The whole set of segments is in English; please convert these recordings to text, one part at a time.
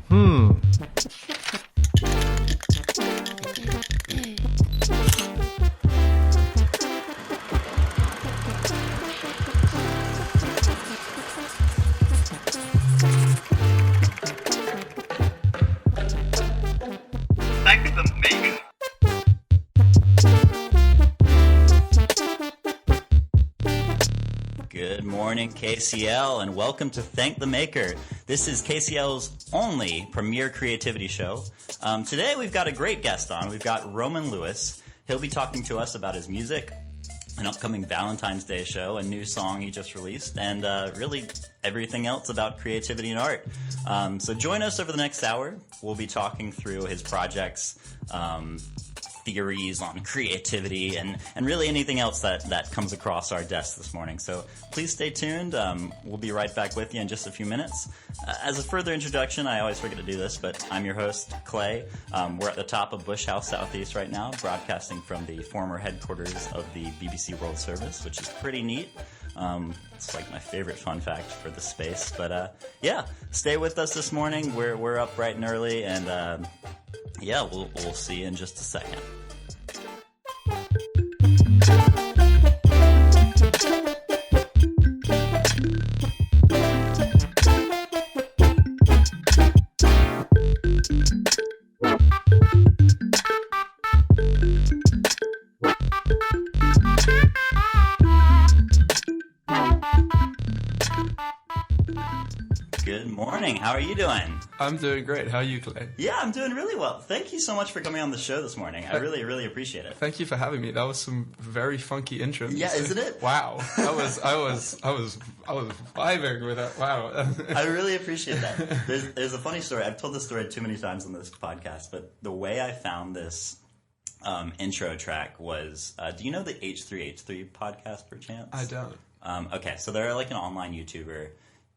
Thank the maker. Good morning, KCL, and welcome to Thank the Maker. This is KCL's only premier creativity show. Today we've got a great guest on. We've got Roman Lewis. He'll be talking to us about his music, an upcoming Valentine's Day show, a new song he just released, and really everything else about creativity and art. So join us over the next hour. We'll be talking through his projects, theories on creativity, and really anything else that comes across our desk this morning. So please stay tuned. We'll be right back with you in just a few minutes. As a further introduction, I always forget to do this, but I'm your host, Clay. We're at the top of Bush House Southeast right now, broadcasting from the former headquarters of the BBC World Service, which is pretty neat. It's like my favorite fun fact for the space. But yeah, stay with us this morning. We're up bright and early, and yeah, we'll see you in just a second. Good morning. How are you doing? I'm doing great. How are you, Clay? Yeah, I'm doing really well. Thank you so much for coming on the show this morning. I really, really appreciate it. Thank you for having me. That was some very funky intro. Yeah, isn't it? Wow. I was vibing with that. Wow. I really appreciate that. There's a funny story. I've told this story too many times on this podcast, but the way I found this intro track was, do you know the H3H3 podcast, perchance? I don't. Okay, so they're like an online YouTuber,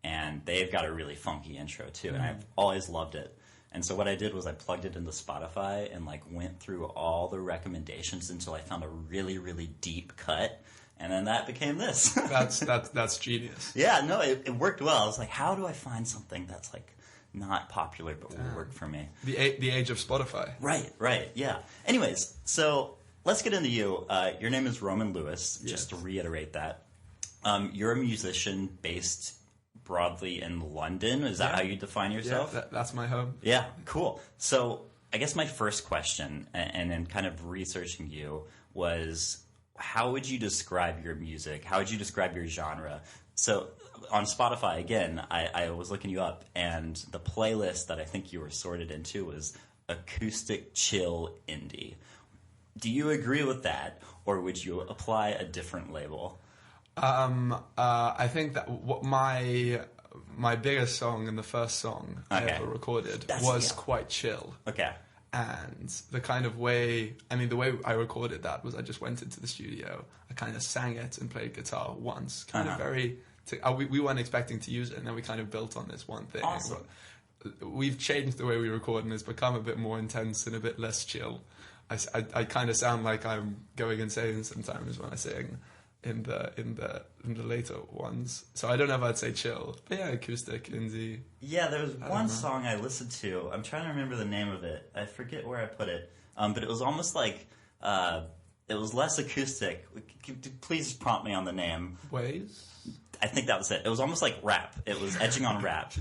and they've got a really funky intro too, and I've always loved it. And so what I did was I plugged it into Spotify and like went through all the recommendations until I found a really, really deep cut, and then that became this. That's genius. Yeah, no, it worked well. I was like, how do I find something that's like not popular but will work for me? The age of Spotify. Right, yeah. Anyways, so let's get into you. Your name is Roman Lewis, just to reiterate that. You're a musician based broadly in London. Is that how you define yourself? Yeah, that's my home. Yeah, cool. So I guess my first question, and then kind of researching you, was how would you describe your music? How would you describe your genre? So on Spotify, again, I was looking you up, and the playlist that I think you were sorted into was acoustic chill indie. Do you agree with that, or would you apply a different label? I think that my biggest song and the first song I ever recorded was quite chill. Okay. And the kind of way, the way I recorded that was I just went into the studio, I kind of sang it and played guitar once, kind of very, we weren't expecting to use it, and then we kind of built on this one thing. Awesome. But we've changed the way we record, and it's become a bit more intense and a bit less chill. I kind of sound like I'm going insane sometimes when I sing in the later ones. So I don't know if I'd say chill, but yeah, acoustic, indie. Yeah, there was one song I listened to. I'm trying to remember the name of it. I forget where I put it. But it was almost like it was less acoustic. Please prompt me on the name. Ways? I think that was it. It was almost like rap. It was edging on rap.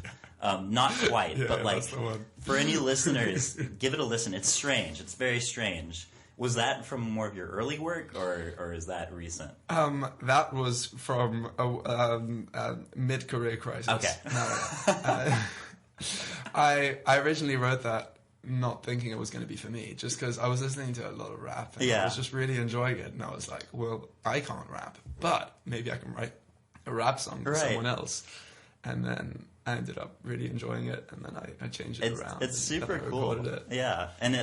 Not quite, but like for any listeners, give it a listen. It's strange. It's very strange. Was that from more of your early work, or is that recent? That was from a mid-career crisis. Okay. I originally wrote that not thinking it was going to be for me, just because I was listening to a lot of rap, and I was just really enjoying it, and I was like, well, I can't rap, but maybe I can write a rap song for someone else. And then I ended up really enjoying it, and then I changed it around. It's super cool. It. Yeah, and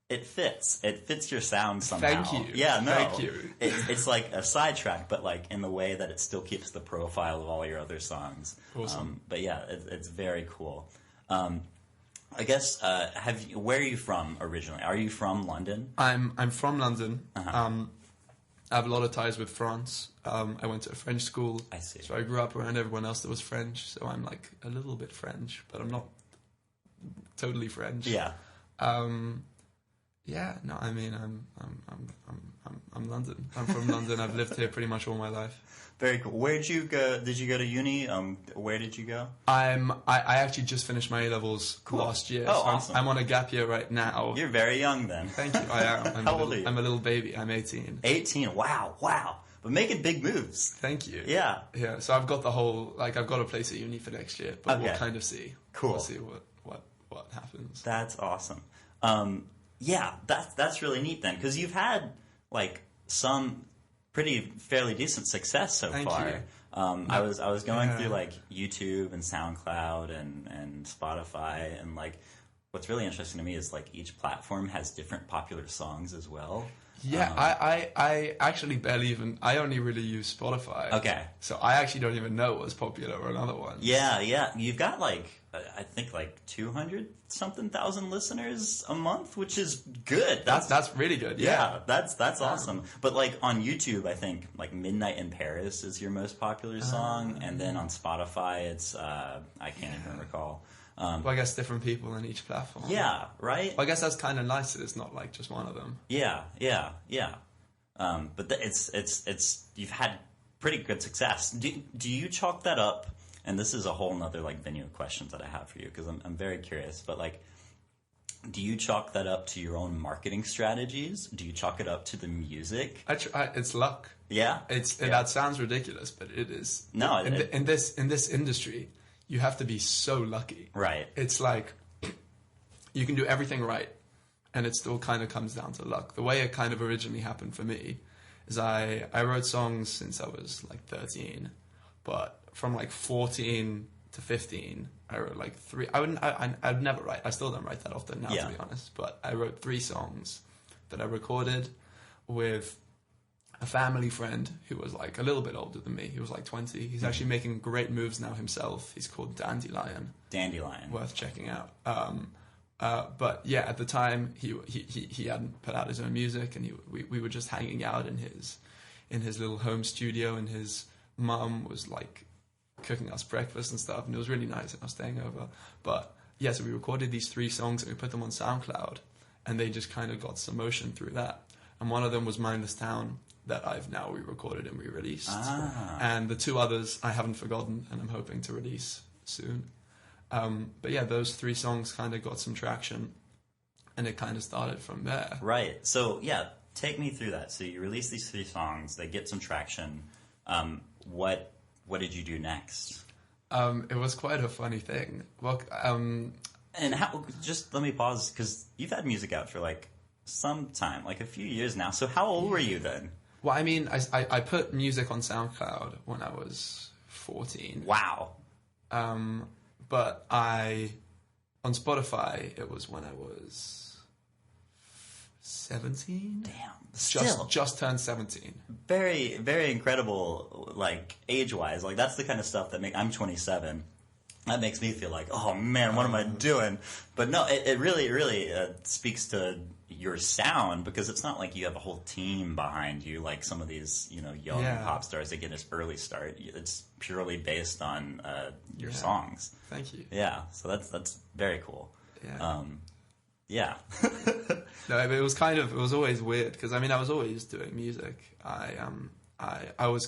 it fits. It fits your sound somehow. Thank you. Yeah, no. Thank you. It's like a sidetrack, but like in the way that it still keeps the profile of all your other songs. Awesome. But yeah, it's very cool. I guess where are you from originally? Are you from London? I'm from London. I have a lot of ties with France. I went to a French school. I see. So I grew up around everyone else that was French. So I'm like a little bit French, but I'm not totally French. Yeah. Yeah, no, I mean, I'm London. I'm from London. I've lived here pretty much all my life. Very cool. Where did you go? Did you go to uni? Where did you go? I actually just finished my A-levels last year. Oh, so awesome. I'm on a gap year right now. You're very young then. Thank you. I am. How old are you? I'm a little baby. I'm 18. 18. Wow. But making big moves. Thank you. Yeah. Yeah. So I've got the whole, I've got a place at uni for next year, but Okay. we'll kind of see. Cool. We'll see what happens. That's awesome. Yeah, that's really neat then, because you've had like some fairly decent success so Thank far. you. I was going through like YouTube and SoundCloud and Spotify, and like what's really interesting to me is like each platform has different popular songs as well. Yeah, I actually I only really use Spotify. Okay. So I actually don't even know what's popular or another one. Yeah. You've got like, I think like 200-something thousand listeners a month, which is good. That's really good. Yeah. That's awesome. But like on YouTube, I think like Midnight in Paris is your most popular song. And then on Spotify, it's, I can't even recall. Well, I guess different people on each platform. Yeah, right? Well, I guess that's kind of nice that it's not like just one of them. Yeah. But it's you've had pretty good success. Do you chalk that up? And this is a whole nother like venue of questions that I have for you, because I'm very curious. But like, do you chalk that up to your own marketing strategies? Do you chalk it up to the music? It's luck. Yeah. That sounds ridiculous, but it is. No, in this industry, you have to be so lucky. Right. It's like you can do everything right, and it still kind of comes down to luck. The way it kind of originally happened for me is I wrote songs since I was like 13, but from like 14 to 15, I wrote like 3. I'd never write. I still don't write that often now, to be honest. But I wrote 3 songs that I recorded with a family friend who was like a little bit older than me. He was like 20. He's actually making great moves now himself. He's called Dandelion. Worth checking out. But yeah, at the time he hadn't put out his own music, and we were just hanging out in his little home studio, and his mum was like cooking us breakfast and stuff, and it was really nice, and I was staying over. But yeah, so we recorded these 3 songs and we put them on SoundCloud, and they just kind of got some motion through that. And one of them was Mindless Town, that I've now re-recorded and re-released. And the 2 others I haven't forgotten, and I'm hoping to release soon. But yeah, those 3 songs kind of got some traction, and it kind of started from there. Right. So yeah, take me through that. So you release these 3 songs, they get some traction. What did you do next? It was quite a funny thing. Well, and how? Just let me pause, because you've had music out for like some time, like a few years now. So how old were you then? Well, I mean, I put music on SoundCloud when I was 14. Wow. But on Spotify, it was when I was 17. Damn. Just turned 17. Very, very incredible, like, age-wise. Like, that's the kind of stuff that I'm 27. That makes me feel like, oh man, what am I doing? But no, it really speaks to your sound, because it's not like you have a whole team behind you like some of these, young pop stars that get this early start. It's purely based on your songs. Thank you. Yeah, so that's very cool. Yeah. No, but it was always weird, because I mean, I was always doing music. I was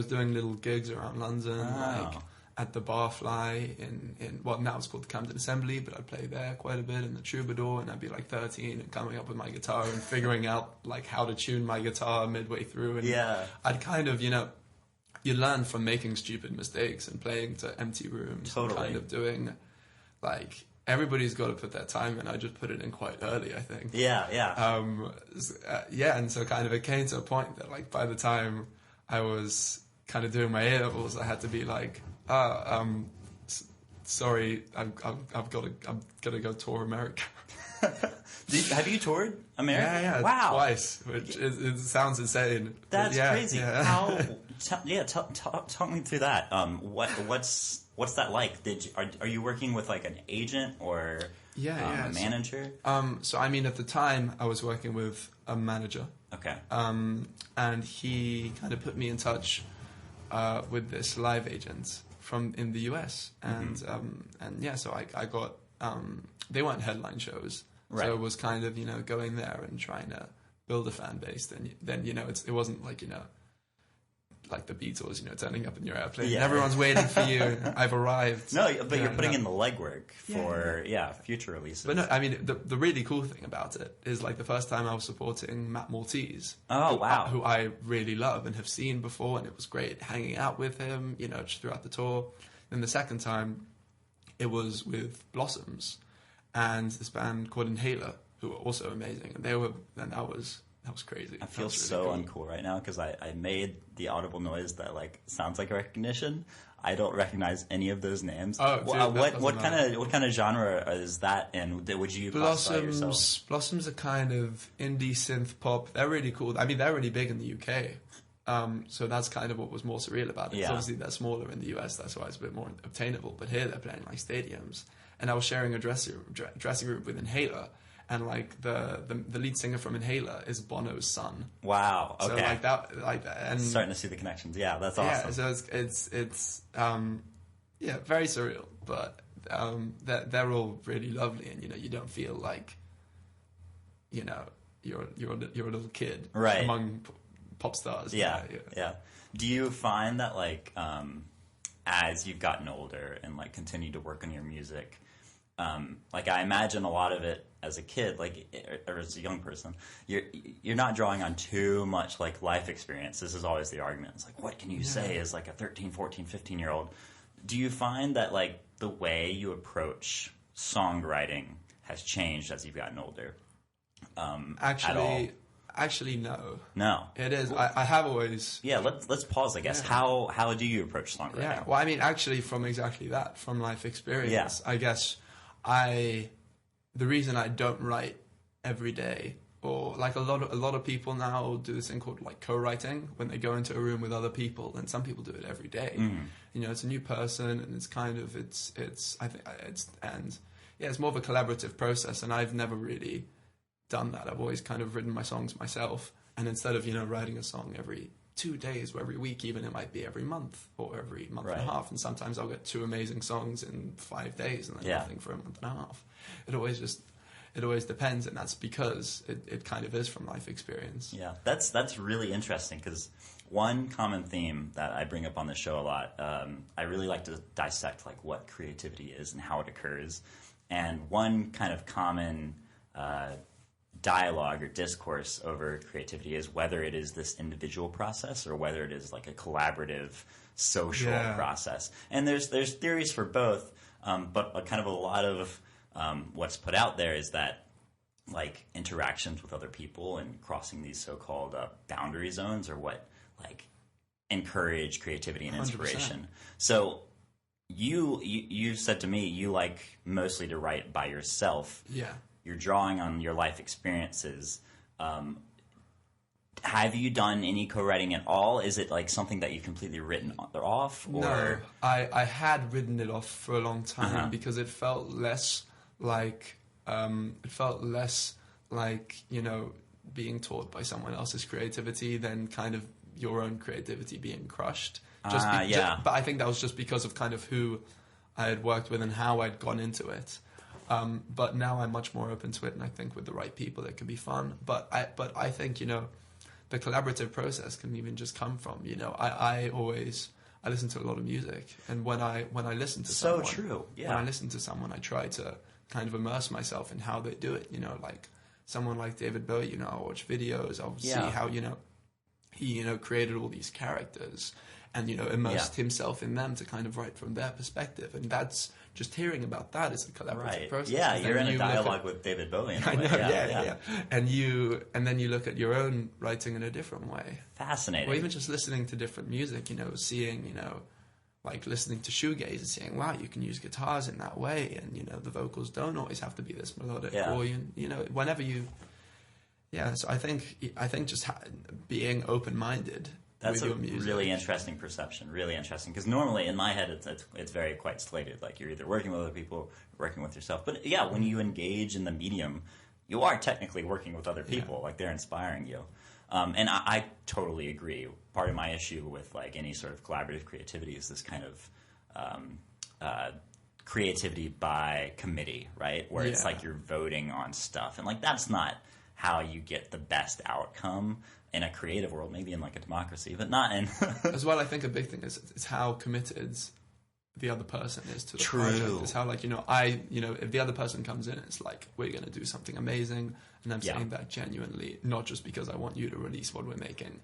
doing little gigs around London, like at the Barfly in now it's called the Camden Assembly, but I'd play there quite a bit, in the Troubadour, and I'd be like 13 and coming up with my guitar and figuring out like how to tune my guitar midway through, and I'd kind of, you learn from making stupid mistakes and playing to empty rooms. Totally. And kind of doing, like, everybody's got to put their time in. I just put it in quite early, I think. Yeah. And so kind of it came to a point that, like, by the time I was kind of doing my A-levels, I had to be like, sorry, I'm gonna go tour America. Have you toured America? Yeah, wow, twice, which it sounds insane. That's crazy. Yeah. How? Talk me through that. What's that like? Are you working with like an agent or a manager? So I mean, at the time, I was working with a manager. Okay. And he kind of put me in touch with this live agent from in the US, and so I got they weren't headline shows, right. so it was kind of going there and trying to build a fan base. Then it wasn't like like the Beatles, turning up in your airplane. Yeah. And everyone's waiting for you. I've arrived. No, but you're putting in the legwork for future releases. But no, I mean the really cool thing about it is like the first time I was supporting Matt Maltese. Oh, wow. Who I really love and have seen before, and it was great hanging out with him, just throughout the tour. Then the second time, it was with Blossoms and this band called Inhaler, who were also amazing, and that was crazy. I feel really so cool. uncool right now because I made the audible noise that like sounds like a recognition. I don't recognize any of those names. Oh, dude, what kind of genre is that in? Would you classify yourself? Blossoms are kind of indie synth pop. They're really cool. I mean, they're really big in the UK. So that's kind of what was more surreal about it. Yeah. Obviously, they're smaller in the US. That's why it's a bit more obtainable. But here, they're playing like stadiums. And I was sharing a dressing room with Inhaler. And like the lead singer from Inhaler is Bono's son. Wow. Okay. So like that, and starting to see the connections. Yeah, that's awesome. Yeah, so it's very surreal, but they're all really lovely, and you don't feel like you're a little kid right among pop stars. Yeah. Do you find that like as you've gotten older and like continued to work on your music? Like I imagine a lot of it as a kid, like or as a young person, you're not drawing on too much like life experience. This is always the argument. It's like, what can you say as like a 13, 14, 15-year-old? Do you find that like the way you approach songwriting has changed as you've gotten older? Actually, no. No. It is. I have always. Yeah, let's pause, I guess. Yeah. How do you approach songwriting? Yeah, well, I mean, actually, from exactly that, from life experience, I guess the reason I don't write every day, or like a lot of people now do this thing called like co-writing when they go into a room with other people, and some people do it every day. It's a new person, and it's kind of it's more of a collaborative process, and I've never really done that. I've always kind of written my songs myself, and instead of writing a song every 2 days or every week, even it might be every month or every month and a half, and sometimes I'll get 2 amazing songs in 5 days and then nothing for a month and a half. It always depends, and that's because it kind of is from life experience. Yeah, that's really interesting, because one common theme that I bring up on the show a lot, I really like to dissect like what creativity is and how it occurs, and one kind of common dialogue or discourse over creativity is whether it is this individual process or whether it is like a collaborative social process. And there's theories for both, but kind of a lot of what's put out there is that like interactions with other people and crossing these so-called boundary zones are what like encourage creativity and inspiration. 100%. So you said to me you like mostly to write by yourself. Yeah. You're drawing on your life experiences. Have you done any co-writing at all? Is it like something that you've completely written off? Or? No, I had written it off for a long time because it felt less like being taught by someone else's creativity than kind of your own creativity being crushed. But I think that was just because of kind of who I had worked with and how I'd gone into it. But now I'm much more open to it, and I think with the right people it can be fun. But I think the collaborative process can even just come from I listen to a lot of music, and when I listen to someone, when I listen to someone, I try to kind of immerse myself in how they do it. Like someone like David Bowie, I'll watch videos, I'll see how he created all these characters and immersed himself in them to kind of write from their perspective, and that's just hearing about that is a collaborative process. Yeah, you're in a dialogue with David Bowie. In a way. Yeah. And then you look at your own writing in a different way. Fascinating. Or even just listening to different music. Seeing like listening to shoegaze and saying, wow, you can use guitars in that way, and the vocals don't always have to be this melodic. Or whenever you. Yeah, so I think just being open-minded. That's a really interesting perception, really interesting. Because normally in my head it's very quite slated. Like you're either working with other people or working with yourself. But yeah, when you engage in the medium, you are technically working with other people. Yeah. Like they're inspiring you. And I totally agree. Part of my issue with like any sort of collaborative creativity is this kind of creativity by committee, right? Where it's like you're voting on stuff, and like that's not how you get the best outcome in a creative world. Maybe in like a democracy, but not in. As well, I think a big thing is how committed the other person is to the project. It's how like if the other person comes in, it's like we're going to do something amazing, and I'm saying that genuinely, not just because I want you to release what we're making.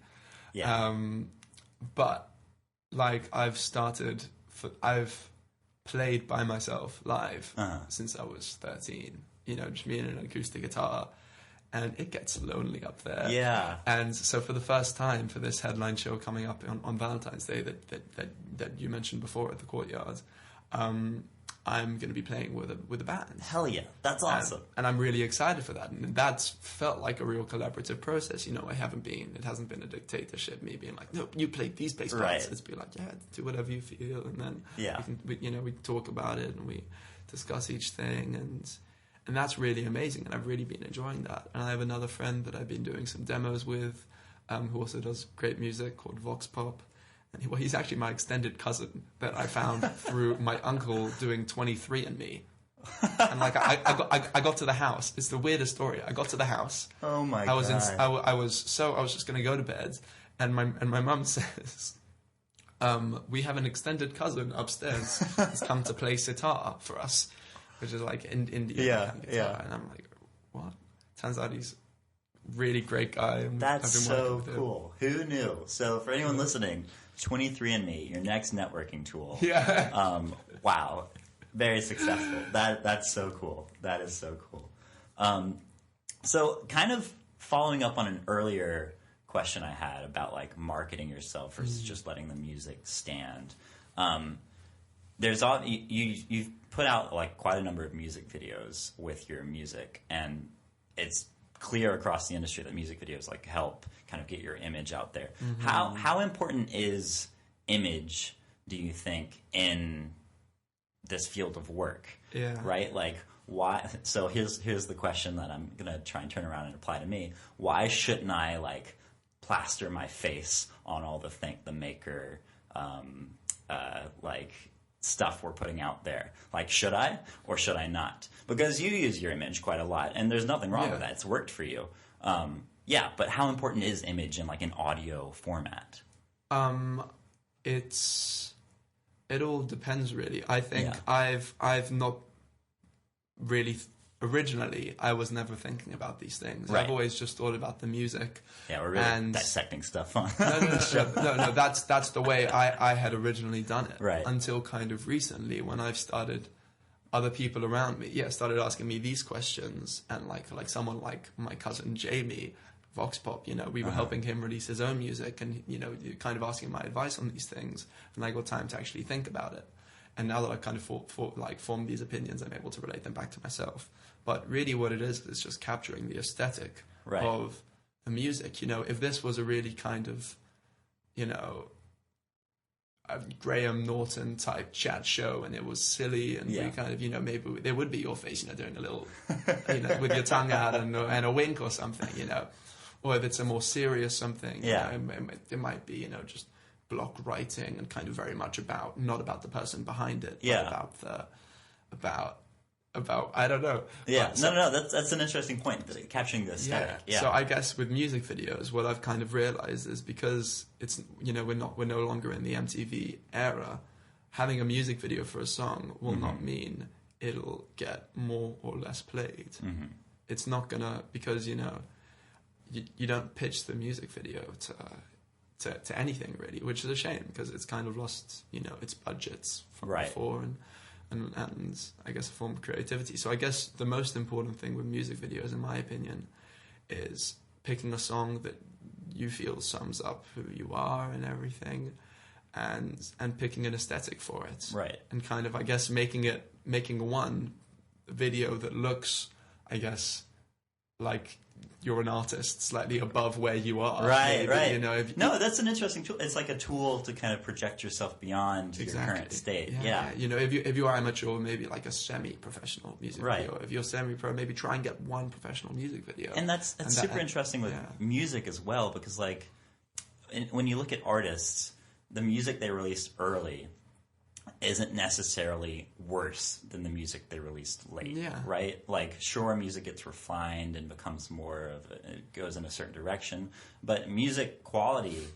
But like I've played by myself live since I was 13, just me and an acoustic guitar, and it gets lonely up there. Yeah. And so for the first time for this headline show coming up on Valentine's Day that you mentioned before at the Courtyard, I'm going to be playing with a band. Hell yeah, that's awesome. And I'm really excited for that. And that's felt like a real collaborative process. It hasn't been a dictatorship, me being like, no, you play these bass parts. It's been like, do whatever you feel. And then we talk about it and we discuss each thing. And that's really amazing. And I've really been enjoying that. And I have another friend that I've been doing some demos with, who also does great music, called Vox Pop. And he's actually my extended cousin that I found through my uncle doing 23andMe. And like I got to the house. It's the weirdest story. I got to the house. Oh my god! I was just gonna go to bed, and my mum says, "We have an extended cousin upstairs. He's come to play sitar for us," which is like Indian guitar. And I'm like, what? Turns out he's a really great guy. That's so cool. Who knew? So for anyone listening, 23andMe, your next networking tool. Yeah. Wow. Very successful. That's so cool. That is so cool. So kind of following up on an earlier question I had about like marketing yourself versus just letting the music stand. There's all you've put out like quite a number of music videos with your music, and it's clear across the industry that music videos like help kind of get your image out there. How important is image, do you think, in this field of work? Right? Like why? So here's the question that I'm gonna try and turn around and apply to me. Why shouldn't I like plaster my face on all the Thank the Maker like stuff we're putting out there? Like, should I or should I not? Because you use your image quite a lot, and there's nothing wrong with that. It's worked for you. But how important is image in like an audio format? It all depends, really. I think I've not really originally. I was never thinking about these things. I've always just thought about the music. Yeah, we're really dissecting stuff on. No. That's the way I had originally done it. Right. Until kind of recently, when I've started. Other people around me, started asking me these questions, and like someone like my cousin Jamie, Vox Pop, we were helping him release his own music, and kind of asking my advice on these things, and I got time to actually think about it. And now that I've kind of formed these opinions, I'm able to relate them back to myself. But really, what it is just capturing the aesthetic of the music. If this was a really kind of, a Graham Norton type chat show, and it was silly, and we kind of, maybe there would be your face, doing a little, with your tongue out and a wink or something, or if it's a more serious something, it might be, just block writing and kind of very much not about the person behind it, but about I don't know. Yeah, no, that's an interesting point, capturing the aesthetic. Yeah. So I guess with music videos, what I've kind of realized is because it's we're no longer in the MTV era, having a music video for a song will not mean it'll get more or less played. It's not gonna, because you don't pitch the music video to anything really, which is a shame because it's kind of lost its budgets from before and I guess a form of creativity. So I guess the most important thing with music videos, in my opinion, is picking a song that you feel sums up who you are and everything, and picking an aesthetic for it. Right. And kind of, I guess, making one video that looks, I guess, like you're an artist slightly above where you are. Right. No, that's an interesting tool. It's like a tool to kind of project yourself beyond your current state. Yeah. If you are amateur, maybe like a semi-professional music video. If you're semi-pro, maybe try and get one professional music video. And that's super interesting with music as well, because like when you look at artists, the music they released early isn't necessarily worse than the music they released late, Yeah. right? Like, sure, music gets refined and becomes more of it goes in a certain direction, but music quality,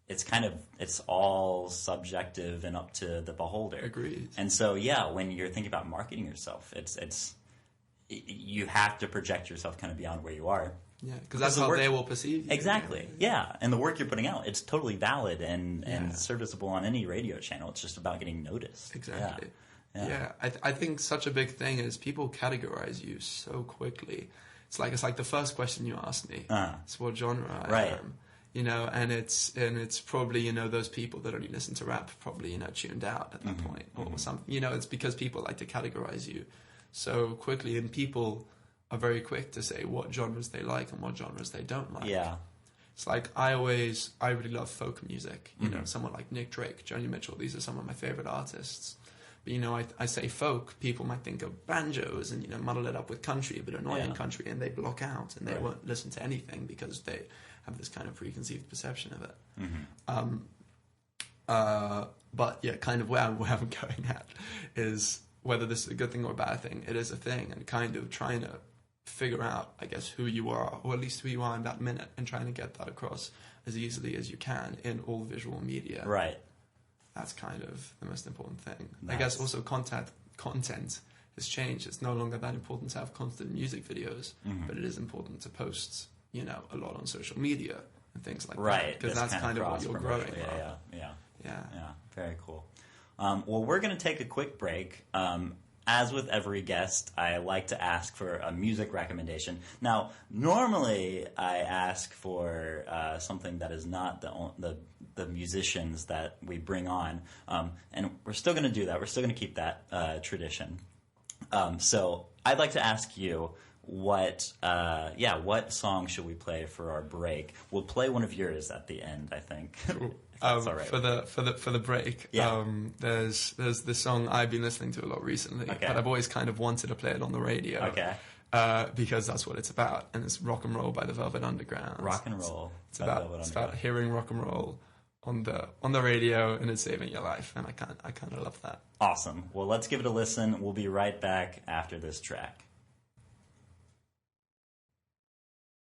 it's all subjective and up to the beholder. Agreed. And so, yeah, when you're thinking about marketing yourself, you have to project yourself kind of beyond where you are. Yeah, because that's how they will perceive you. Exactly. Yeah, and the work you're putting out, it's totally valid and serviceable on any radio channel. It's just about getting noticed. Exactly. Yeah. I think such a big thing is people categorize you so quickly. It's like the first question you asked me. It's what genre I am. You know, and it's probably, you know, those people that only listen to rap probably, you know, tuned out at that point or something. You know, it's because people like to categorize you so quickly, and people are very quick to say what genres they like and what genres they don't like. Yeah. It's like I really love folk music. You know, someone like Nick Drake, Joni Mitchell, these are some of my favorite artists. But, you know, I say folk, people might think of banjos and, you know, muddle it up with country, but annoying country, and they block out and they won't listen to anything because they have this kind of preconceived perception of it. But yeah, kind of where I'm going at is whether this is a good thing or a bad thing. It is a thing, and kind of trying to figure out, I guess, who you are, or at least who you are in that minute, and trying to get that across as easily as you can in all visual media. Right. That's kind of the most important thing. Nice. I guess also content has changed. It's no longer that important to have constant music videos, but it is important to post, you know, a lot on social media and things like that. Because that's kind of what you're growing from. Yeah. Very cool. Well, we're going to take a quick break. As with every guest, I like to ask for a music recommendation. Now, normally I ask for something that is not the musicians that we bring on, and we're still going to do that. We're still going to keep that tradition. So I'd like to ask you, what song should we play for our break? We'll play one of yours at the end, I think. That's all right. For the break, there's this song I've been listening to a lot recently, but I've always kind of wanted to play it on the radio. Okay. Because that's what it's about, and it's Rock and Roll by the Velvet Underground. Rock and Roll. It's about hearing rock and roll on the radio, and it's saving your life, and I kind of love that. Awesome. Well, let's give it a listen. We'll be right back after this track.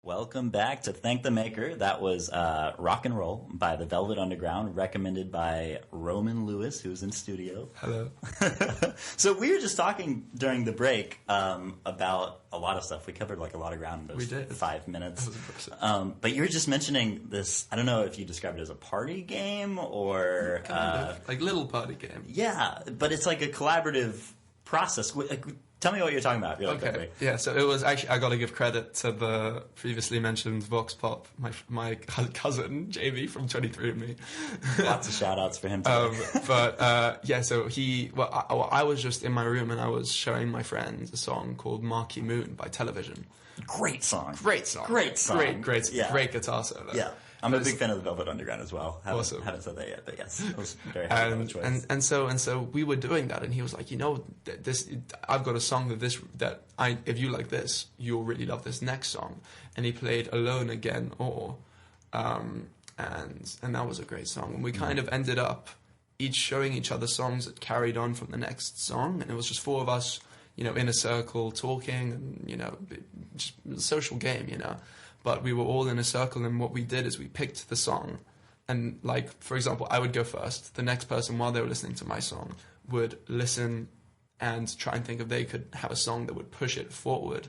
Welcome back to Thank the Maker. That was Rock and Roll by the Velvet Underground, recommended by Roman Lewis, who's in studio. Hello. So we were just talking during the break about a lot of stuff. We covered like a lot of ground in those 5 minutes. That was impressive. But you were just mentioning this, I don't know if you described it as a party game or... kind of, like little party game. Yeah, but it's like a collaborative process. Tell me what you're talking about. Okay. Yeah, so it was actually, I got to give credit to the previously mentioned Vox Pop, my cousin, JV from 23andMe. Lots of shout outs for him too. So I was just in my room and I was showing my friends a song called Marquee Moon by Television. Great song. Great song. Great guitar solo. Yeah. I'm a big fan of the Velvet Underground as well. Awesome. Haven't said that yet, but yes, I was very happy with that choice. And so we were doing that, and he was like, you know, I've got a song if you like this, you'll really love this next song. And he played Alone Again, and that was a great song. And we kind of ended up each showing each other songs that carried on from the next song, and it was just four of us, you know, in a circle talking, and you know, just a social game, you know. But we were all in a circle, and what we did is we picked the song. And, like, for example, I would go first. The next person, while they were listening to my song, would listen and try and think if they could have a song that would push it forward.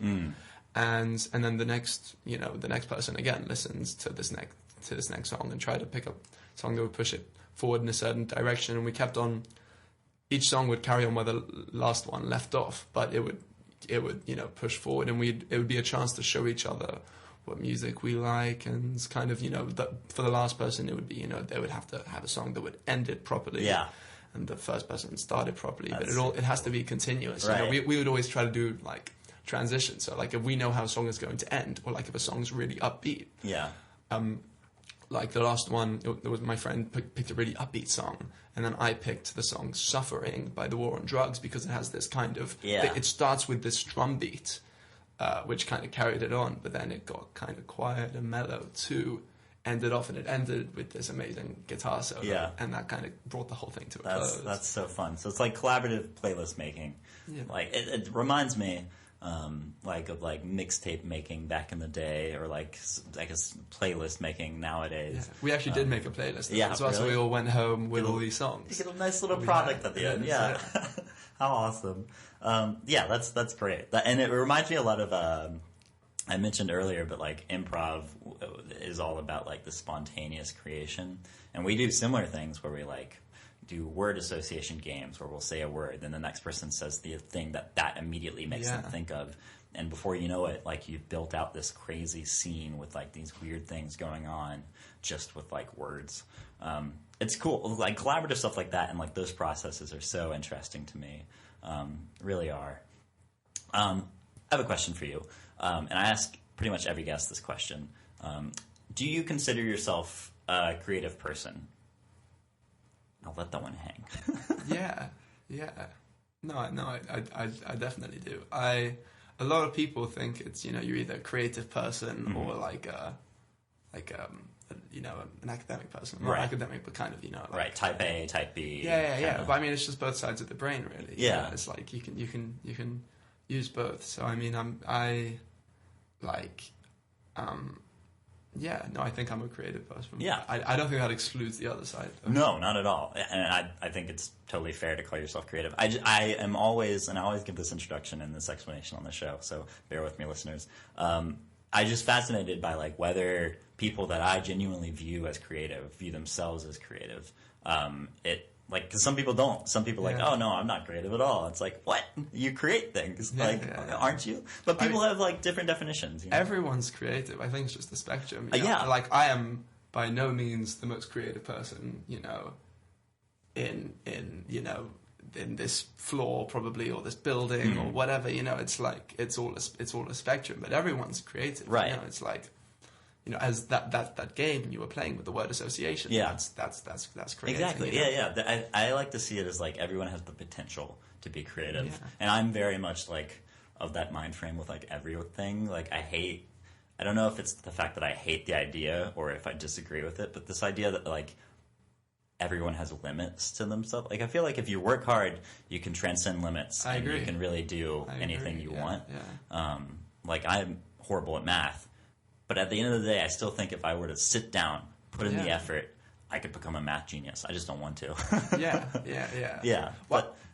And then the next person, again, listens to this next song and try to pick up a song that would push it forward in a certain direction. And we kept on... Each song would carry on where the last one left off, but it would you know, push forward, and it would be a chance to show each other what music we like, and kind of, you know, for the last person it would be, you know, they would have to have a song that would end it properly, and the first person start it properly. But it has to be continuous. Right. You know, we would always try to do like transitions. So like if we know how a song is going to end, or like if a song's really upbeat. Yeah. Like the last one, it was my friend picked a really upbeat song, and then I picked the song "Suffering" by The War on Drugs, because it has this kind of it starts with this drum beat. Which kind of carried it on, but then it got kind of quiet and mellow to ended off, and it ended with this amazing guitar solo, and that kind of brought the whole thing to a close. That's so fun. So it's like collaborative playlist making. Yeah. Like it reminds me like of like mixtape making back in the day, or like I guess playlist making nowadays. Yeah. We actually did make a playlist. Yeah, so really? we all went home with all these songs. You get a nice little product at the end. Yeah. How awesome. Yeah, that's great. And it reminds me a lot of I mentioned earlier, but like improv is all about like the spontaneous creation, and we do similar things where we like do word association games where we'll say a word, then the next person says the thing that immediately makes them think of, and before you know it, like you've built out this crazy scene with like these weird things going on just with like words. It's cool, like collaborative stuff like that, and like those processes are so interesting to me, really are. I have a question for you. And I ask pretty much every guest this question. Do you consider yourself a creative person? I'll let that one hang. Yeah. No, I definitely do. A lot of people think it's, you're either a creative person or like an academic person. Not academic, but kind of, like, type A, type B. Yeah. But I mean, it's just both sides of the brain, really. Yeah. It's like you can use both. So I mean, I think I'm a creative person. Yeah. I don't think that excludes the other side, though. No, not at all. And I think it's totally fair to call yourself creative. I am always, and I always give this introduction and this explanation on the show, so bear with me, listeners. I'm just fascinated by like whether people that I genuinely view as creative view themselves as creative. Because some people don't. Some people are like, oh no, I'm not creative at all. It's like, what? You create things, aren't you? But people have like different definitions. Everyone's creative. I think it's just the spectrum. Yeah. Like I am by no means the most creative person, in this floor probably, or this building or whatever. It's like it's all a spectrum. But everyone's creative. Right. It's like. As that game you were playing with the word association. Yeah. That's creative. Exactly. Yeah. I like to see it as like everyone has the potential to be creative. Yeah. And I'm very much like of that mind frame with like everything. Like I don't know if it's the fact that I hate the idea or if I disagree with it, but this idea that like everyone has limits to themselves. Like I feel like if you work hard, you can transcend limits. I agree. You can really do anything you want. Yeah. Like I'm horrible at math. But at the end of the day, I still think if I were to sit down, put in the effort, I could become a math genius. I just don't want to. Yeah.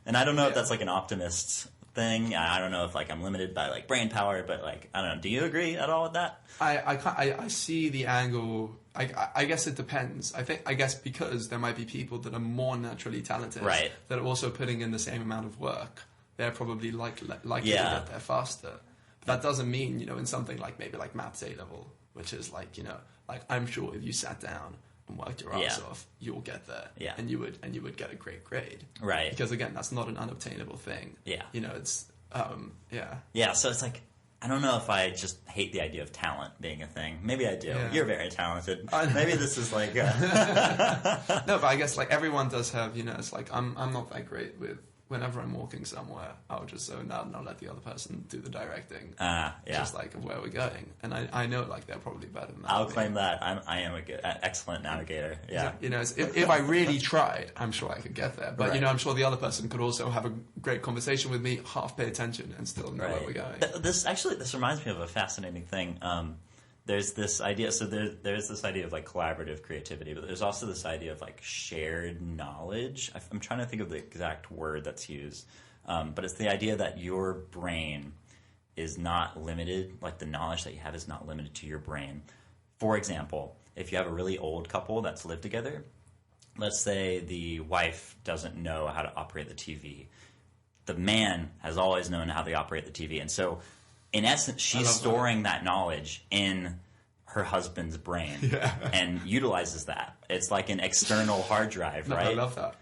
And I don't know if that's like an optimist thing. I don't know if like I'm limited by like brain power, but like I don't know. Do you agree at all with that? I see the angle. I guess it depends. I guess because there might be people that are more naturally talented, right, that are also putting in the same amount of work. They're probably likely to get there faster. That doesn't mean, in something like maybe like maths A level, which is like, like I'm sure if you sat down and worked your ass off, you'll get there. Yeah. And you would get a great grade. Right. Because again, that's not an unobtainable thing. Yeah. It's, Yeah, so it's like, I don't know if I just hate the idea of talent being a thing. Maybe I do. Yeah. You're very talented. Maybe this is like... No, but I guess like everyone does have, it's like I'm not that great with... Whenever I'm walking somewhere, I'll just zone out and I'll let the other person do the directing. Just like of where we're going. And I know like they're probably better than that. I'll claim that. I am excellent navigator. Yeah. If I really tried, I'm sure I could get there. But, I'm sure the other person could also have a great conversation with me, half pay attention, and still know where we're going. This reminds me of a fascinating thing. There's this idea, so there's this idea of like collaborative creativity, but there's also this idea of like shared knowledge. I'm trying to think of the exact word that's used, but it's the idea that your brain is not limited, like the knowledge that you have is not limited to your brain. For example, if you have a really old couple that's lived together, let's say the wife doesn't know how to operate the TV. The man has always known how to operate the TV, and so in essence, she's storing that knowledge in her husband's brain and utilizes that. It's like an external hard drive, right? I love that.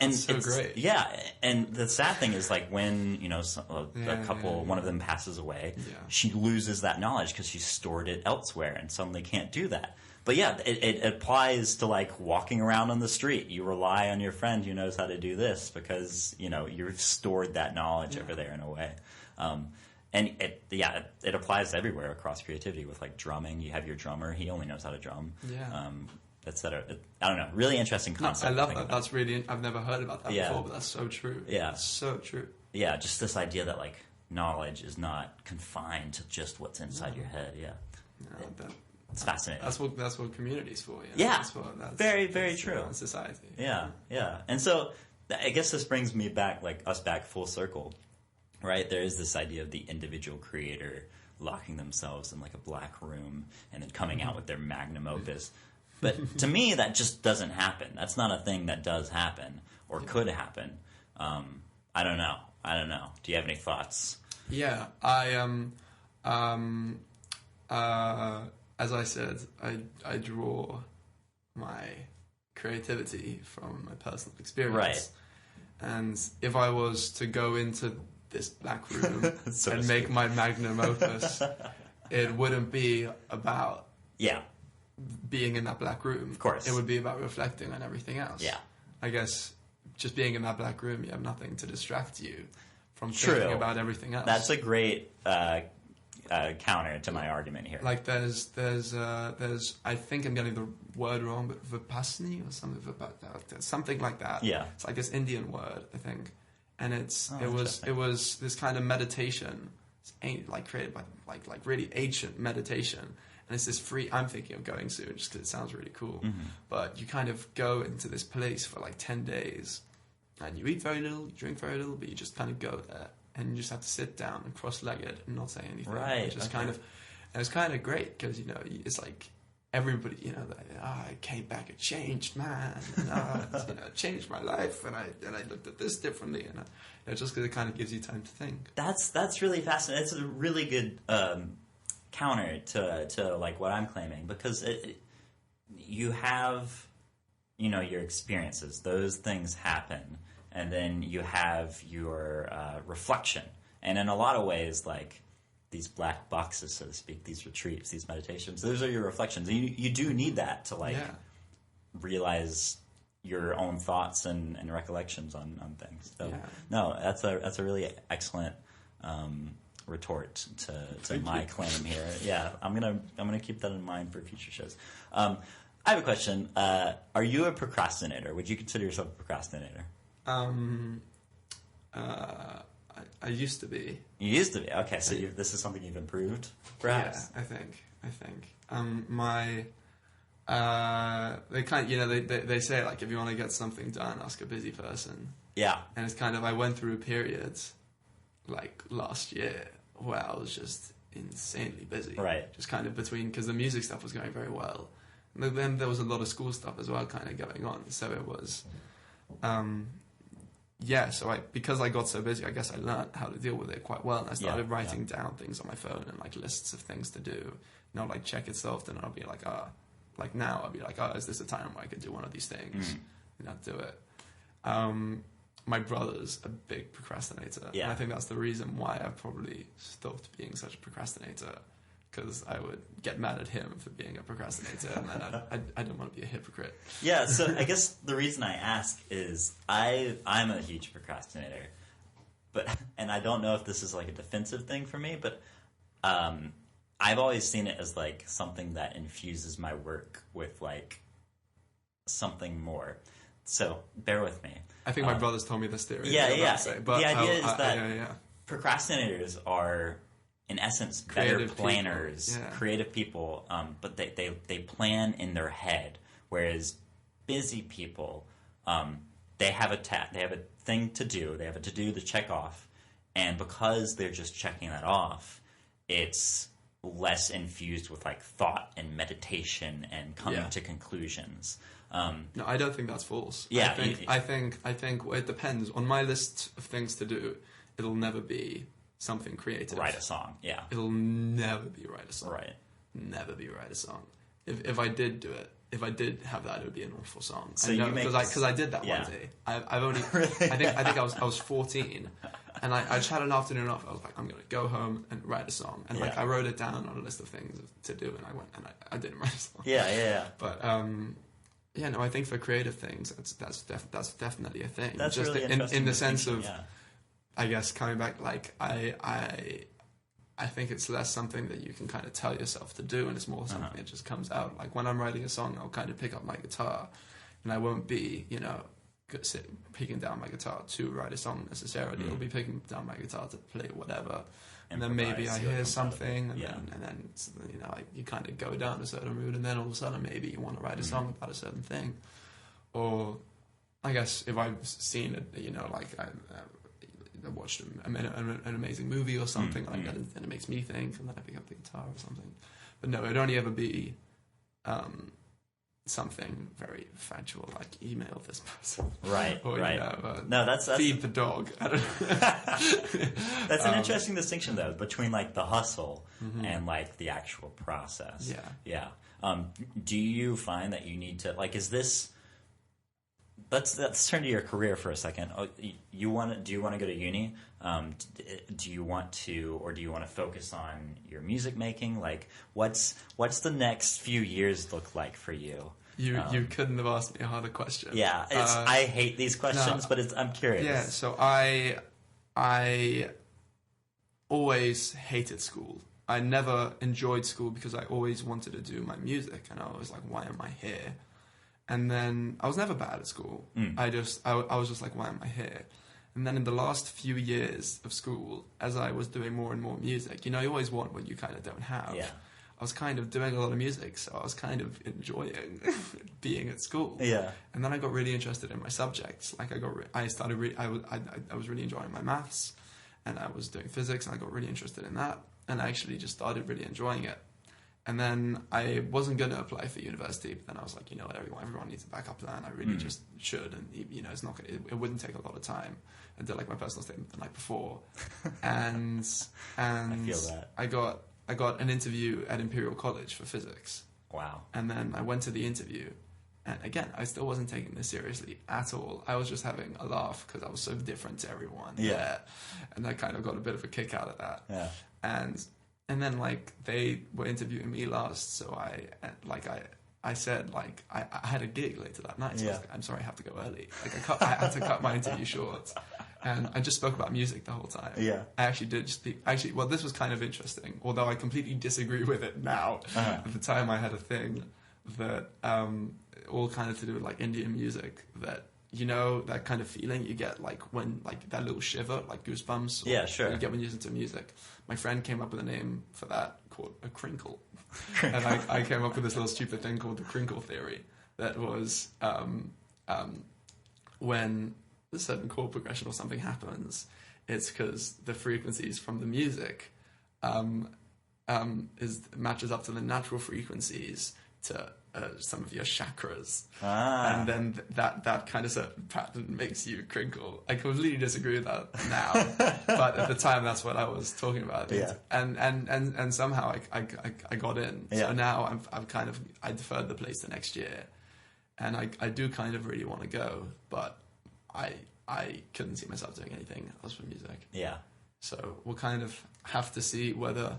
It's so great. Yeah, and the sad thing is like when, a couple, one of them passes away, she loses that knowledge because she stored it elsewhere and suddenly can't do that. But yeah, it applies to like walking around on the street. You rely on your friend who knows how to do this because, you've stored that knowledge over there in a way. And it applies everywhere across creativity with like drumming. You have your drummer; he only knows how to drum. Yeah. Etc. I don't know. Really interesting concept. I love that. That's really. I've never heard about that before, but that's so true. Yeah. That's so true. Yeah, just this idea that like knowledge is not confined to just what's inside your head. Yeah. No, it's fascinating. That's what community's for. Yeah. That's very true. Society. Yeah. And so I guess this brings me back, like us back full circle, right? There is this idea of the individual creator locking themselves in like a black room and then coming out with their magnum opus. But to me, that just doesn't happen. That's not a thing that does happen or could happen. I don't know. Do you have any thoughts? Yeah, as I said, I draw my creativity from my personal experience. Right. And if I was to go into this black room and make my magnum opus, it wouldn't be about being in that black room. Of course. It would be about reflecting on everything else. Yeah. I guess just being in that black room, you have nothing to distract you from thinking about everything else. That's a great counter to my argument here. Like there's I think I'm getting the word wrong, but vipassani or something like that. Yeah. It's like this Indian word, I think. And it was this kind of meditation, like created by like really ancient meditation. And it's this free, I'm thinking of going soon just because it sounds really cool. Mm-hmm. But you kind of go into this place for like 10 days and you eat very little, you drink very little, but you just kind of go there and you just have to sit down and cross-legged and not say anything. Right. Just kind of, and it's kind of great because, you know, it's like everybody, you know, I came back a changed man and changed my life and I looked at this differently and just because it kind of gives you time to think. That's really fascinating. It's a really good counter to like what I'm claiming because you have, you know, your experiences. Those things happen, and then you have your reflection. And in a lot of ways, like these black boxes, so to speak, these retreats, these meditations, those are your reflections. And you do need that to like realize your own thoughts and recollections on things. So no, that's a really excellent retort to my claim here. Yeah, I'm gonna keep that in mind for future shows. I have a question. Are you a procrastinator? Would you consider yourself a procrastinator? I used to be. You used to be. Okay, so this is something you've improved, perhaps. Yeah, I think. They kind of, you know, they say like if you want to get something done, ask a busy person. Yeah. And it's kind of, I went through periods like last year where I was just insanely busy. Right. Just kind of between, because the music stuff was going very well. And then there was a lot of school stuff as well kind of going on. So it was, so because I got so busy, I guess I learned how to deal with it quite well. And I started writing down things on my phone and like lists of things to do. Not like check it so often. I'll be like, now I'll be like, is this a time where I could do one of these things? And I'll do it. My brother's a big procrastinator. Yeah. And I think that's the reason why I probably stopped being such a procrastinator, because I would get mad at him for being a procrastinator, and then I don't want to be a hypocrite. Yeah, so I guess the reason I ask is I'm a huge procrastinator, and I don't know if this is like a defensive thing for me, but I've always seen it as like something that infuses my work with like something more. So bear with me. I think my brother's told me this theory. Yeah. But the idea is that procrastinators are, in essence, better planners, creative people, but they plan in their head, whereas busy people, they have a thing to do, they have a to-do to check off, and because they're just checking that off, it's less infused with like thought and meditation and coming to conclusions. No, I don't think that's false. Yeah, I think it depends. On my list of things to do, it'll never be something creative. Write a song, yeah. It'll never be write a song. Right. Never be write a song. If I did do it, if I did have that, it would be an awful song. So because I did that one day. I've only I think I was 14, and I just had an afternoon off. I was like, I'm gonna go home and write a song, and like I wrote it down on a list of things to do, and I went and I didn't write a song. Yeah. But I think for creative things, that's definitely a thing. That's just really interesting in the sense of, yeah. I guess coming back, like I I think it's less something that you can kind of tell yourself to do, and it's more something that just comes out. Like when I'm writing a song, I'll kind of pick up my guitar, and I won't be, picking down my guitar to write a song necessarily. I'll be picking down my guitar to play whatever, and then maybe I hear something, and then you kind of go down a certain route, and then all of a sudden maybe you want to write a song about a certain thing, or I guess if I've seen it, I watched an amazing movie or something like that, and it makes me think, and then I pick up the guitar or something. But no, it'd only ever be something very factual, like email this person, right? Or, right. No, that's feed the dog. I don't know. That's an interesting distinction, though, between like the hustle and like the actual process. Yeah. Do you find that you need to like? Is this? Let's turn to your career for a second. Do you want to go to uni? Do you want to, or do you want to focus on your music making? Like, what's the next few years look like for you? You couldn't have asked me a harder question. Yeah, I hate these questions, but I'm curious. Yeah, so I always hated school. I never enjoyed school because I always wanted to do my music, and I was like, why am I here? And then I was never bad at school. I was just like, why am I here? And then in the last few years of school, as I was doing more and more music, you always want what you kind of don't have. Yeah. I was kind of doing a lot of music, so I was kind of enjoying being at school. Yeah. And then I got really interested in my subjects. Like I was really enjoying my maths, and I was doing physics, and I got really interested in that, and I actually just started really enjoying it. And then I wasn't going to apply for university, but then I was like, everyone needs a backup plan. I really just should, and it's not gonna, it wouldn't take a lot of time. I did like my personal statement the night before, and I feel that. I got an interview at Imperial College for physics. Wow. And then I went to the interview, and again, I still wasn't taking this seriously at all. I was just having a laugh because I was so different to everyone. Yeah. And I kind of got a bit of a kick out of that. Yeah. And then they were interviewing me last, so I said I had a gig later that night. So I was like, I'm sorry, I have to go early. I had to cut my interview short, and I just spoke about music the whole time. Yeah, I actually did speak. Actually, well, this was kind of interesting, although I completely disagree with it now. At the time, I had a thing that all kind of to do with Indian music that. That kind of feeling you get when that little shiver, goosebumps. Yeah, sure. You get when you listen to music. My friend came up with a name for that called a crinkle. And I came up with this little stupid thing called the crinkle theory. That was when a certain chord progression or something happens, it's because the frequencies from the music matches up to the natural frequencies to some of your chakras, and then that kind of certain pattern makes you crinkle. I completely disagree with that now, but at the time that's what I was talking about. Yeah. And somehow I got in. Yeah. So now I deferred the place to next year, and I do kind of really want to go, but I couldn't see myself doing anything else for music. Yeah. So we'll kind of have to see whether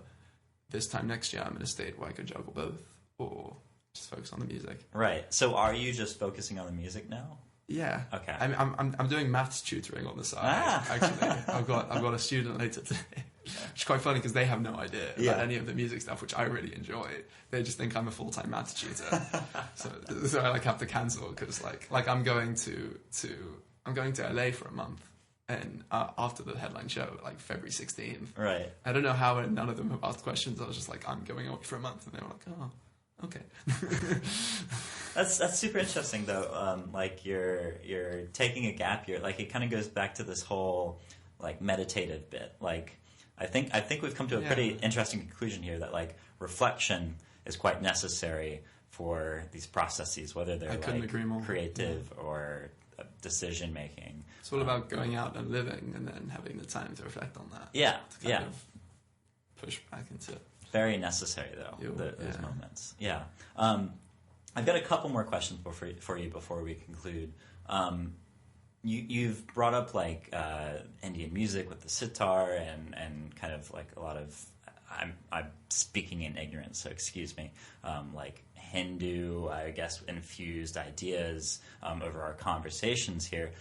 this time next year I'm in a state where I could juggle both, or just focus on the music. Right. So are you just focusing on the music now? Yeah. Okay. I'm doing maths tutoring on the side. Actually, I've got a student later today. Which is quite funny because they have no idea about any of the music stuff, which I really enjoy. They just think I'm a full-time maths tutor. so I have to cancel because I'm going to LA for a month. And after the headline show, February 16th. Right. I don't know how none of them have asked questions. I was just I'm going away for a month, and they were like, oh. Okay. That's super interesting though. You're taking a gap year. It kind of goes back to this whole meditative bit. I think we've come to a pretty interesting conclusion here that reflection is quite necessary for these processes, whether they're creative or decision making. It's all about going out and living, and then having the time to reflect on that. Yeah. To kind of push back into it. Very necessary, though, those moments. Yeah. I've got a couple more questions for you before we conclude. You've brought up Indian music with the sitar and kind of a lot of I'm speaking in ignorance, so excuse me. Hindu, I guess, infused ideas over our conversations here.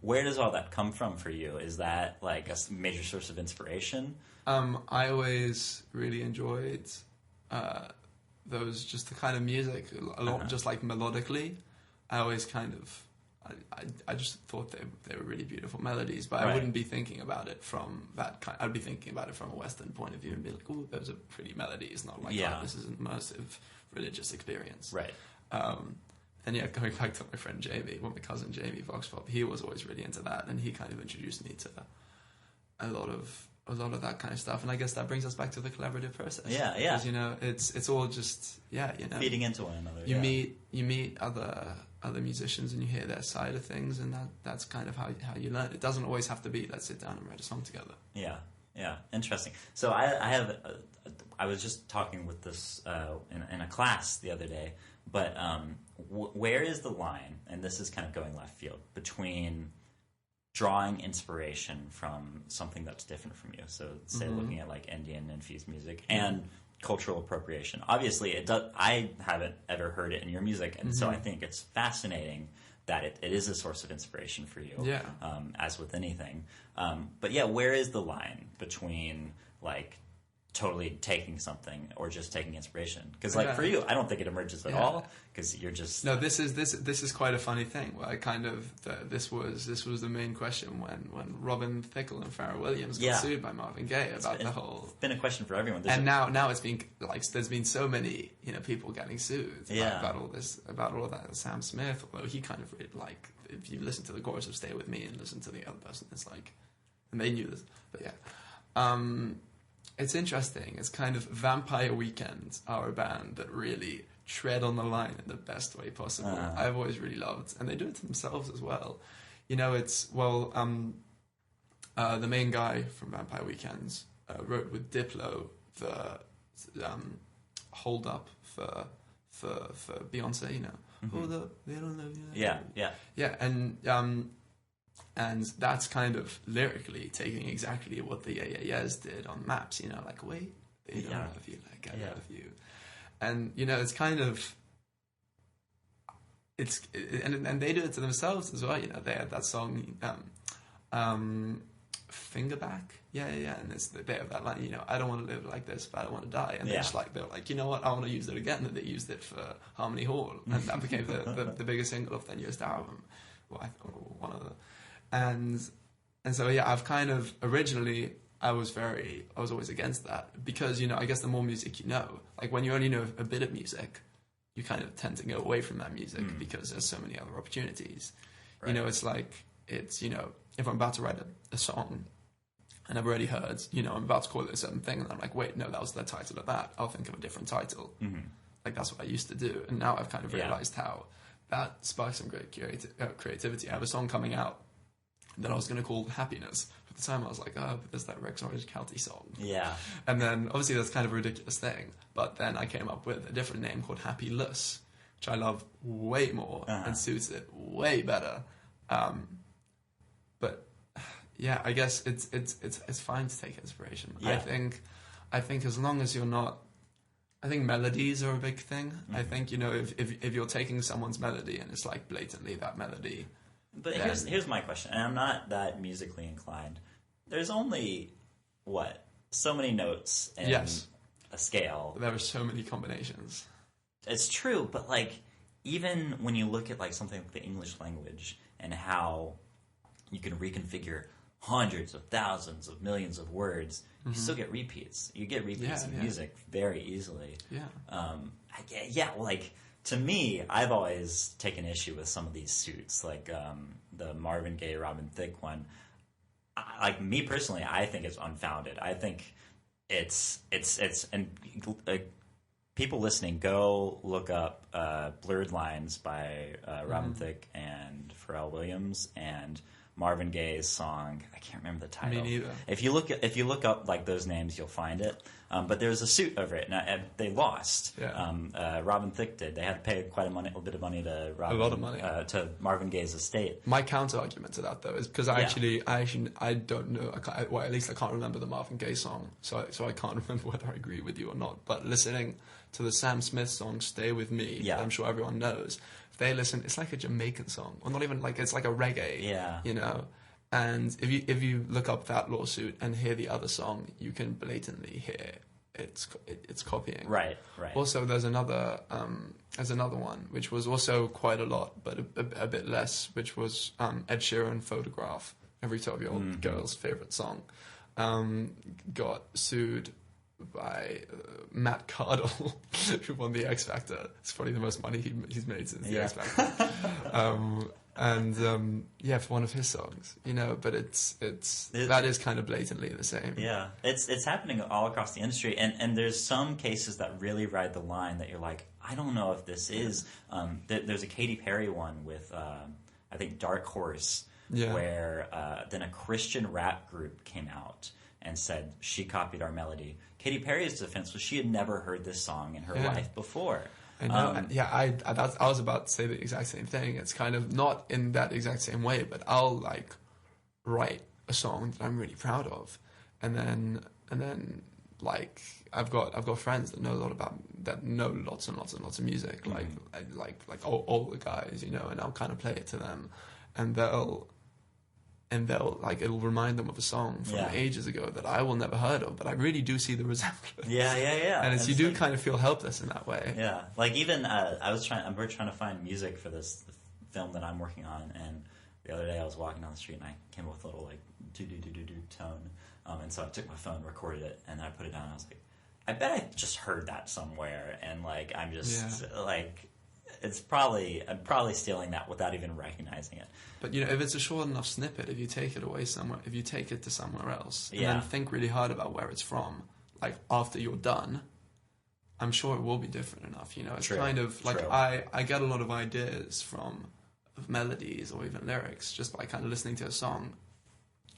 Where does all that come from for you? Is that like a major source of inspiration? I always really enjoyed those, just the kind of music, a lot, just like melodically. I always kind of, I just thought they were really beautiful melodies, but I wouldn't be thinking about it from that kind. I'd be thinking about it from a Western point of view and be like, "Oh, those are pretty melodies." Not like, "Oh, this is an immersive religious experience." Right. And yeah, going back to my friend Jamie, my cousin Jamie Voxpop, he was always really into that, and he kind of introduced me to a lot of that kind of stuff. And I guess that brings us back to the collaborative process. Yeah. Because, you know, it's all just, feeding into one another. You meet other musicians and you hear their side of things, and that's kind of how you learn. It doesn't always have to be, let's sit down and write a song together. Yeah, interesting. So I was just talking with this in a class the other day, but where is the line, and this is kind of going left field, between drawing inspiration from something that's different from you? So say looking at like Indian infused music and cultural appropriation. Obviously, I haven't ever heard it in your music, and so I think it's fascinating that it is a source of inspiration for you, as with anything. But yeah, where is the line between like totally taking something or just taking inspiration? Because like for you, I don't think it emerges at all, because you're just... No, this is quite a funny thing. Where I kind of this was the main question when Robin Thicke and Pharrell Williams got sued by Marvin Gaye about the whole... It's been a question for everyone. Now it's been like, there's been so many, you know, people getting sued about all that. Sam Smith, although he kind of really, like, if you listen to the chorus of "Stay With Me" and listen to the other person, it's like, and they knew this, but yeah. It's interesting. It's kind of Vampire Weekend are a band that really tread on the line in the best way possible. I've always really loved, and they do it to themselves as well. You know, it's, the main guy from Vampire Weekends wrote with Diplo the Hold Up for Beyonce, you know. Hold up, they don't love you. Yeah, and that's kind of lyrically taking exactly what the Yes did on Maps, you know, like, wait, they don't love you like I love you. And, you know, it's kind of, and they do it to themselves as well, you know. They had that song, Fingerback, and they have that line, you know, I don't want to live like this, but I don't want to die. And they're like, you know what, I want to use it again. And they used it for Harmony Hall, and that became the biggest single of their newest album. Well, one of the... And so, yeah, I've kind of, originally, I was always against that, because, you know, I guess the more music you know, like when you only know a bit of music, you kind of tend to go away from that music because there's so many other opportunities. Right. You know, it's like, you know, if I'm about to write a song and I've already heard, you know, I'm about to call it a certain thing, and I'm like, wait, no, that was the title of that. I'll think of a different title. Like, that's what I used to do. And now I've kind of realized how that sparks some great creativity. I have a song coming out that I was going to call Happiness. At the time, I was like, oh, but there's that Rex Orange County song. Yeah. And then, obviously, that's kind of a ridiculous thing. But then I came up with a different name called Happyless, which I love way more and suits it way better. But, yeah, I guess it's fine to take inspiration. Yeah. I think as long as you're not... I think melodies are a big thing. I think, you know, if you're taking someone's melody and it's like blatantly that melody... But here's my question, and I'm not that musically inclined. There's only, so many notes in a scale. There are so many combinations. It's true, but, like, even when you look at, like, something like the English language and how you can reconfigure hundreds of thousands of millions of words, you still get repeats. You get repeats in music very easily. Yeah. Like... To me, I've always taken issue with some of these suits, like the Marvin Gaye, Robin Thicke one. Like, me personally, I think it's unfounded. I think it's and people listening, go look up Blurred Lines by Robin Thicke and Pharrell Williams, and Marvin Gaye's song. I can't remember the title. Me neither. If you look up like those names, you'll find it. But there was a suit over it, and they lost. Yeah. Robin Thicke did. They had to pay quite a bit of money to Robin, a lot of money to Marvin Gaye's estate. My counter argument to that though is because I don't know. Well, at least I can't remember the Marvin Gaye song, so I can't remember whether I agree with you or not. But listening to the Sam Smith song "Stay With Me," that I'm sure everyone knows. If they listen, it's like a Jamaican song, or not even like it's like a reggae. Yeah. You know. And if you look up that lawsuit and hear the other song, you can blatantly hear it's copying. Right. Also, there's another one which was also quite a lot, but a bit less, which was Ed Sheeran "Photograph," every 12-year-old girl's favorite song, got sued by Matt Cardle, who won the X Factor. It's probably the most money he's made since the X Factor. For one of his songs, you know, but that is kind of blatantly the same. Yeah, it's happening all across the industry, and there's some cases that really ride the line that you're like, I don't know if this is. There's a Katy Perry one with I think Dark Horse, where then a Christian rap group came out and said she copied our melody. Katy Perry's defense was she had never heard this song in her life before. I know. I was about to say the exact same thing. It's kind of not in that exact same way, but I'll like write a song that I'm really proud of, and then like I've got friends that know lots and lots of music, like all the guys, you know, and I'll kind of play it to them, and they'll like it'll remind them of a song from ages ago that I will never heard of, but I really do see the resemblance. Yeah. And you do kind of feel helpless in that way. Yeah, like even we're trying to find music for this film that I'm working on, and the other day I was walking down the street and I came up with a little like do tone, and so I took my phone, recorded it, and I put it down. And I was like, I bet I just heard that somewhere, and like I'm just like. I'm probably stealing that without even recognizing it. But you know, if it's a short enough snippet, if you take it away somewhere, if you take it to somewhere else, and then think really hard about where it's from, like after you're done, I'm sure it will be different enough. You know, it's kind of like I get a lot of ideas from melodies or even lyrics just by kind of listening to a song.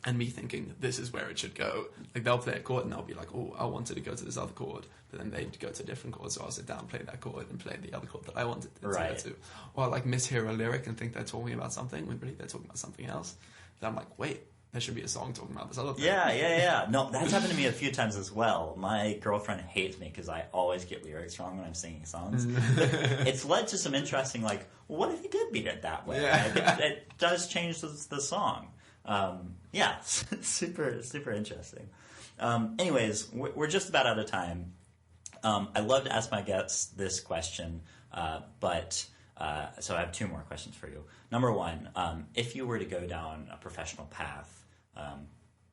And me thinking, this is where it should go. Like, they'll play a chord and they'll be like, oh, I wanted to go to this other chord. But then they'd go to a different chord, so I'll sit down, play that chord, and play the other chord that I wanted to go to. Or, like, mishear a lyric and think they're talking about something when really they're talking about something else. Then I'm like, wait, there should be a song talking about this other thing. Yeah. No, that's happened to me a few times as well. My girlfriend hates me because I always get lyrics wrong when I'm singing songs. It's led to some interesting, like, well, what if you did beat it that way? Yeah. Like, it does change the song. Super interesting. Anyways, we're just about out of time. I love to ask my guests this question, but so I have two more questions for you. Number one, if you were to go down a professional path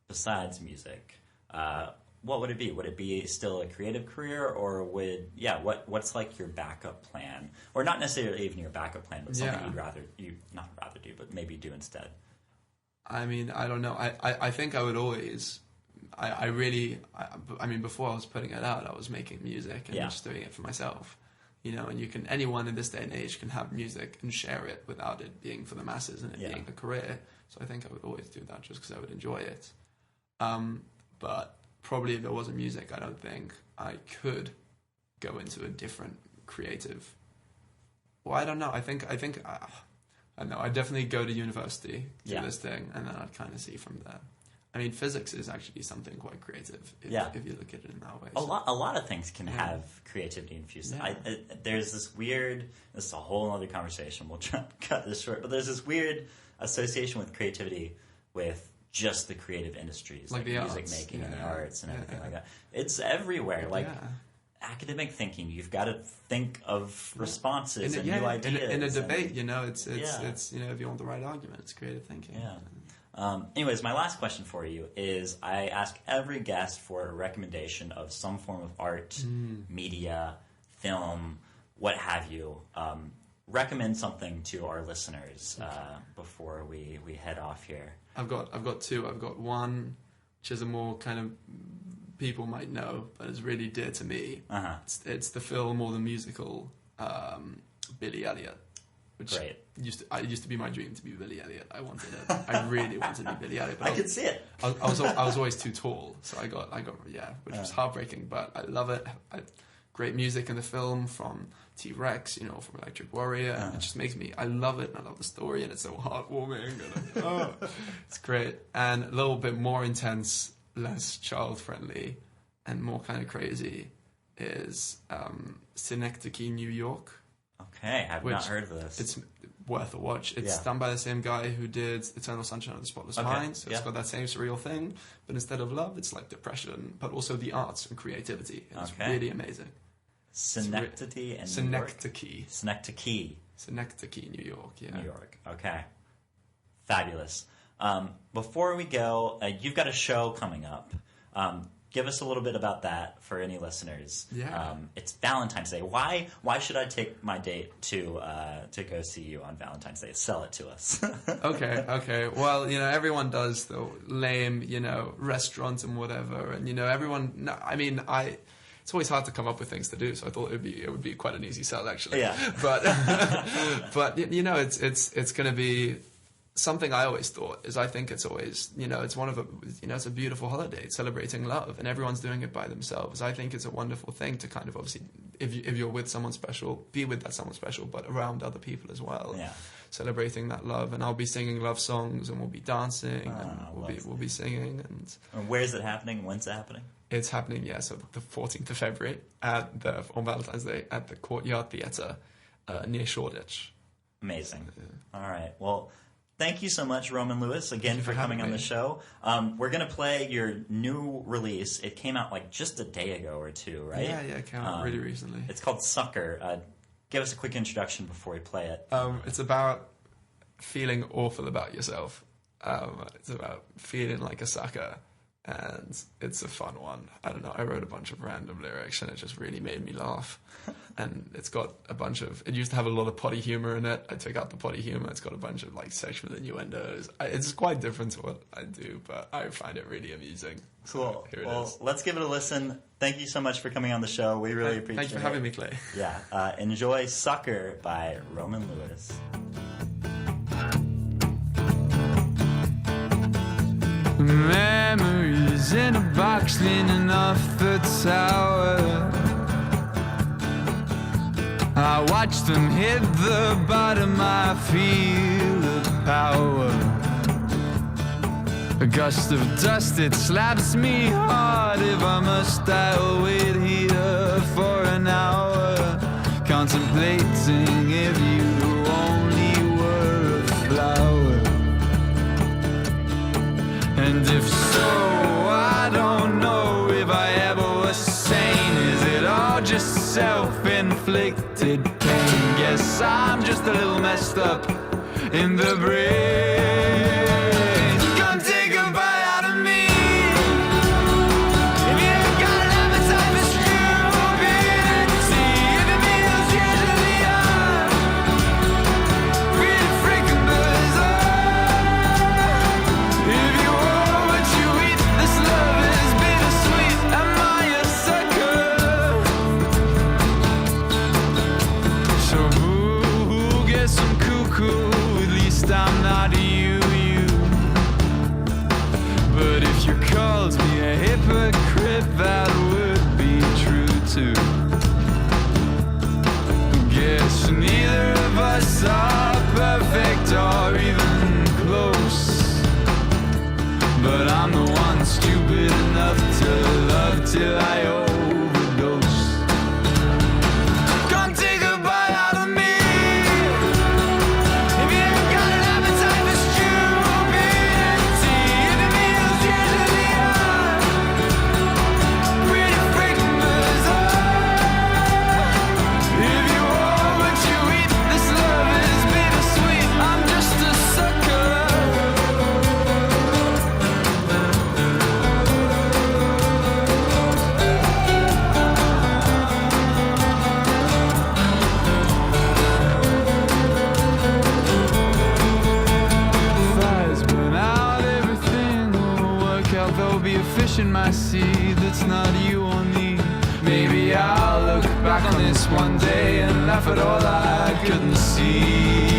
besides music, what would it be? Would it be still a creative career, or what's like your backup plan, or not necessarily even your backup plan, but something you'd not rather do, but maybe do instead? I mean, I don't know. I think I would always. I mean, before I was putting it out, I was making music and just doing it for myself. You know, and anyone in this day and age can have music and share it without it being for the masses and it being a career. So I think I would always do that just because I would enjoy it. But probably if there wasn't music, I don't think I could go into a different creative. Well, I don't know. I don't know. I'd definitely go to university, do this thing, and then I'd kind of see from there. I mean, physics is actually something quite creative if you look at it in that way. A lot of things can have creativity infused. Yeah. There's this weird. This is a whole other conversation. We'll try to cut this short, but there's this weird association with creativity with just the creative industries, like the music arts. Making and the arts and everything like that. It's everywhere. Like. Academic thinking, you've got to think of responses and new ideas. In a debate, you know, it's you know, if you want the right argument, it's creative thinking. Yeah. Anyways, my last question for you is I ask every guest for a recommendation of some form of art, media, film, what have you. Recommend something to our listeners before we head off here. I've got two. I've got one, which is a more kind of people might know, but it's really dear to me. It's the film or the musical Billy Elliot. which Great. used to be my dream to be Billy Elliot. I really wanted to be Billy Elliot. But I could see it. I was always too tall, so I got which was heartbreaking. But I love it. Great music in the film from T-Rex, from Electric Warrior. And it just makes me. I love it. And I love the story, and it's so heartwarming. And, it's great, and a little bit more intense, less child friendly, and more kind of crazy is Synecdoche, New York. Okay, I've not heard of this. It's worth a watch. It's done by the same guy who did Eternal Sunshine of the Spotless Mind. So it's got that same surreal thing, but instead of love, it's like depression, but also the arts and creativity. And it's really amazing. Synecdoche and Synecdoche, New York. Yeah. New York. Okay. Fabulous. Before we go, you've got a show coming up. Give us a little bit about that for any listeners. Yeah. It's Valentine's Day. Why should I take my date to go see you on Valentine's Day? Sell it to us. Okay. Well, everyone does the lame, restaurants and whatever, and everyone. No, I mean, it's always hard to come up with things to do, so I thought it would be quite an easy sell actually. Yeah. But it's going to be. Something I always thought is I think it's always, it's it's a beautiful holiday. It's celebrating love, and everyone's doing it by themselves. I think it's a wonderful thing to kind of obviously, if you're with someone special, be with that someone special, but around other people as well. Yeah. Celebrating that love, and I'll be singing love songs, and we'll be dancing, and we'll be singing. And where is it happening? When's it happening? It's happening, so the 14th of February on Valentine's Day at the Courtyard Theatre near Shoreditch. Amazing. All right. Well, thank you so much, Roman Lewis, again for coming on the show. We're going to play your new release. It came out just a day ago or two, right? Yeah, it came out really recently. It's called Sucker. Give us a quick introduction before we play it. It's about feeling awful about yourself. It's about feeling like a sucker, and it's a fun one. I don't know, I wrote a bunch of random lyrics, and it just really made me laugh. And it's got it used to have a lot of potty humor in it. I took out the potty humor. It's got a bunch of sexual innuendos. It's quite different to what I do, but I find it really amusing. Cool. So here it is. Let's give it a listen. Thank you so much for coming on the show. We really appreciate it. Thanks for having me, Clay. Yeah. Enjoy Sucker by Roman Lewis. Memories in a box leaning off the tower. I watch them hit the bottom, I feel the power. A gust of dust, it slaps me hard. If I must, I'll wait here for an hour, contemplating if you only were a flower. And if so, I don't know if I ever was sane. Is it all just self-inflicted pain? Guess I'm just a little messed up in the brain. Come take a bite out of me. If you ain't got an appetite for stupidity, if it means usually I'm really freaking bizarre. If you are what you eat, this love is bittersweet. Am I a sucker? So who gets some cuckoo? At least I'm not you. But if you called me a hypocrite, that would be true too. Guess neither of us are perfect or even close. But I'm the one stupid enough to love till I overdose. Come take a bite out of me. If you ain't got an appetite for stupidity, if it means usually I'm pretty freaking bizarre. If you are what you eat, this love is bittersweet. I'm just a sucker. Fires burn out, everything will work out. There'll be a fish in my sea that's not you or me. Maybe I'll look back on this one day and laugh at all I couldn't see.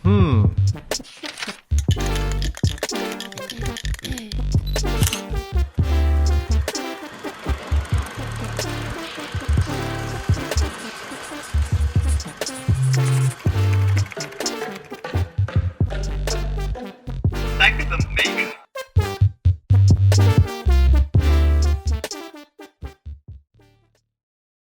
Hmm.